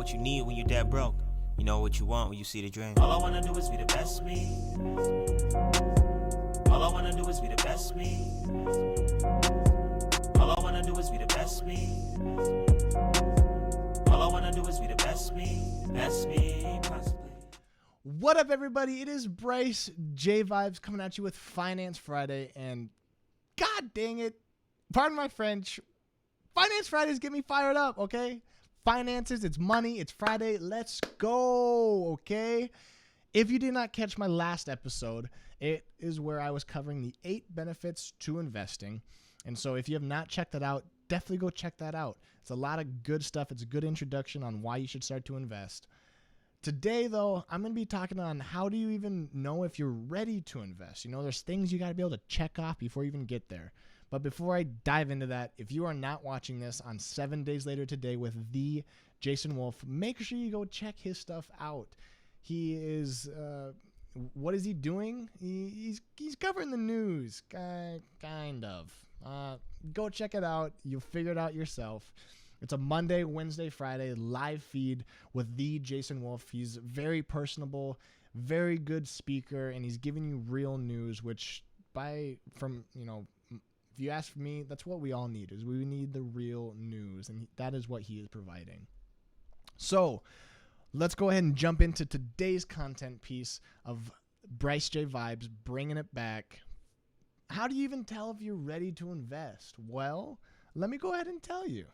what you need when you're that broke. You know what you want when you see the dream. All I wanna do is be the best me. All I wanna do is be the best me. All I wanna do is be the best me. All I wanna do is be the best me, possibly. What up, everybody? It is Bryce J Vibes coming at you with Finance Friday, and god dang it, pardon my French, Finance Fridays get me fired up, okay? Finances, it's money, it's Friday, let's go, okay? If you did not catch my last episode, it is where I was covering the 8 benefits to investing. And so if you have not checked that out, definitely go check that out. It's a lot of good stuff. It's a good introduction on why you should start to invest. Today, though, I'm going to be talking on how do you even know if you're ready to invest. You know, there's things you got to be able to check off before you even get there. But before I dive into that, if you are not watching this on 7 Days Later Today with the Jason Wolf, make sure you go check his stuff out. He is, what is he doing? He's covering the news, kind of. Go check it out. You'll figure it out yourself. It's a Monday, Wednesday, Friday live feed with the Jason Wolf. He's very personable, very good speaker, and he's giving you real news, which if you ask me, that's what we all need, is we need the real news, and that is what he is providing. So let's go ahead and jump into today's content piece of Bryce J Vibes, bringing it back. How do you even tell if you're ready to invest? Well, let me go ahead and tell you.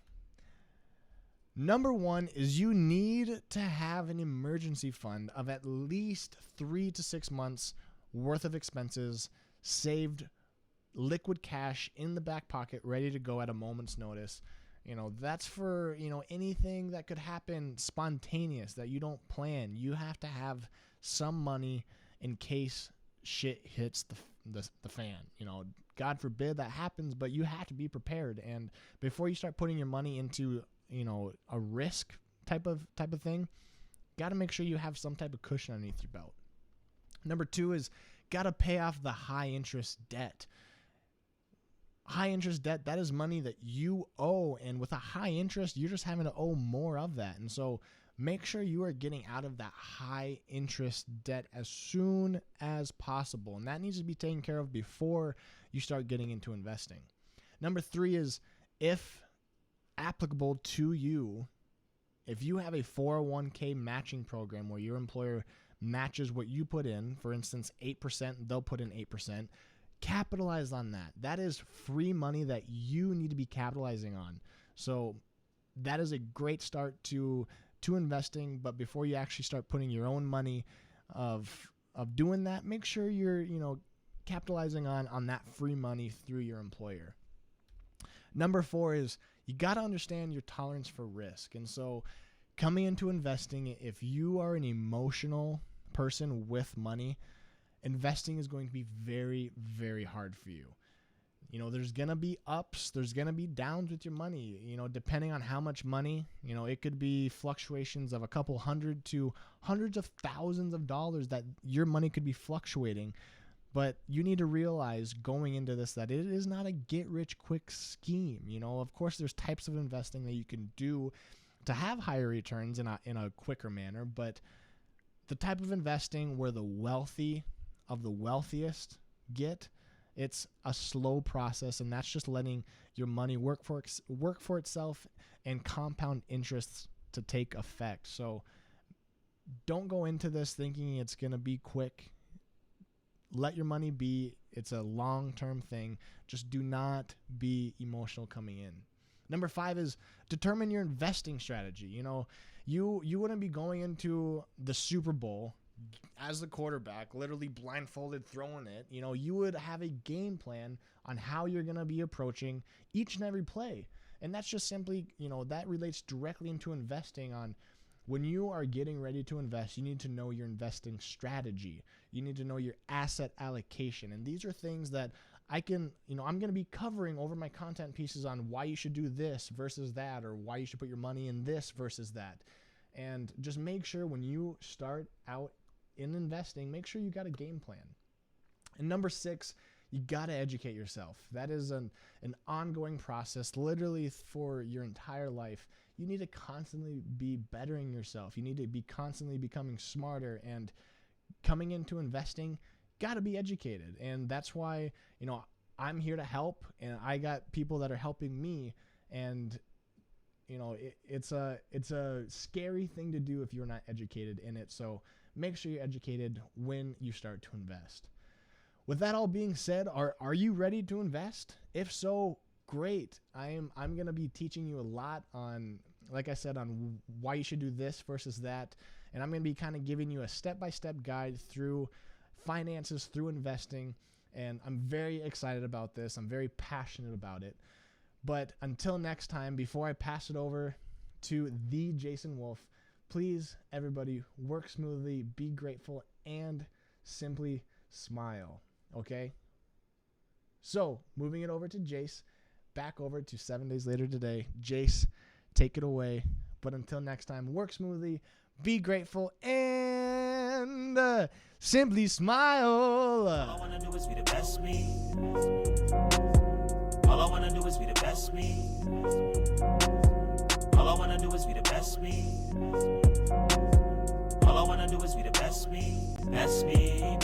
Number one is you need to have an emergency fund of at least 3 to 6 months worth of expenses, saved liquid cash in the back pocket, ready to go at a moment's notice. You know, that's for, anything that could happen spontaneous that you don't plan. You have to have some money in case shit hits the fan. God forbid that happens, but you have to be prepared. And before you start putting your money into a risk type of thing, got to make sure you have some type of cushion underneath your belt. Number 2 is got to pay off the high interest debt. High interest debt, that is money that you owe, and with a high interest, you're just having to owe more of that. And so make sure you are getting out of that high interest debt as soon as possible. And that needs to be taken care of before you start getting into investing. Number 3 is, if applicable to you, if you have a 401k matching program where your employer matches what you put in, for instance, 8%, they'll put in 8%, capitalize on that. That is free money that you need to be capitalizing on. So that is a great start to investing. But before you actually start putting your own money of doing that, make sure you're, capitalizing on that free money through your employer. Number 4 is you got to understand your tolerance for risk. And so coming into investing, if you are an emotional person with money, investing is going to be very, very hard for you. There's going to be ups, there's going to be downs with your money, depending on how much money. It could be fluctuations of a couple hundred to hundreds of thousands of dollars that your money could be fluctuating. But you need to realize going into this that it is not a get-rich-quick scheme. Of course, there's types of investing that you can do to have higher returns in a quicker manner. But the type of investing where the wealthy of the wealthiest get, it's a slow process, and that's just letting your money work for itself and compound interests to take effect. So don't go into this thinking it's going to be quick. Let your money be. It's a long-term thing. Just do not be emotional coming in. Number 5 is determine your investing strategy. You wouldn't be going into the Super Bowl as the quarterback, literally blindfolded throwing it. You would have a game plan on how you're going to be approaching each and every play. And that's just simply, that relates directly into investing. On when you are getting ready to invest, you need to know your investing strategy. You need to know your asset allocation. And these are things that I'm going to be covering over my content pieces on why you should do this versus that, or why you should put your money in this versus that. And just make sure when you start out in investing, make sure you got a game plan. And number 6, you got to educate yourself. That is an ongoing process, literally for your entire life. you need to constantly be bettering yourself. You need to be constantly becoming smarter, and coming into investing, got to be educated. And that's why, I'm here to help, and I got people that are helping me. And it's a scary thing to do if you're not educated in it. So make sure you're educated when you start to invest. With that all being said, are you ready to invest? If so, great. I'm going to be teaching you a lot on, like I said, on why you should do this versus that. And I'm going to be kind of giving you a step-by-step guide through finances, through investing. And I'm very excited about this. I'm very passionate about it. But until next time, before I pass it over to the Jason Wolf, please, everybody, work smoothly, be grateful, and simply smile. Okay? So, moving it over to Jace, back over to 7 days later today. Jace, take it away. But until next time, work smoothly, be grateful, and simply smile. All I wanna do is be the best me. All I wanna do is be the best me. All I wanna do is be the best me. All I wanna do is be the best me. Best me.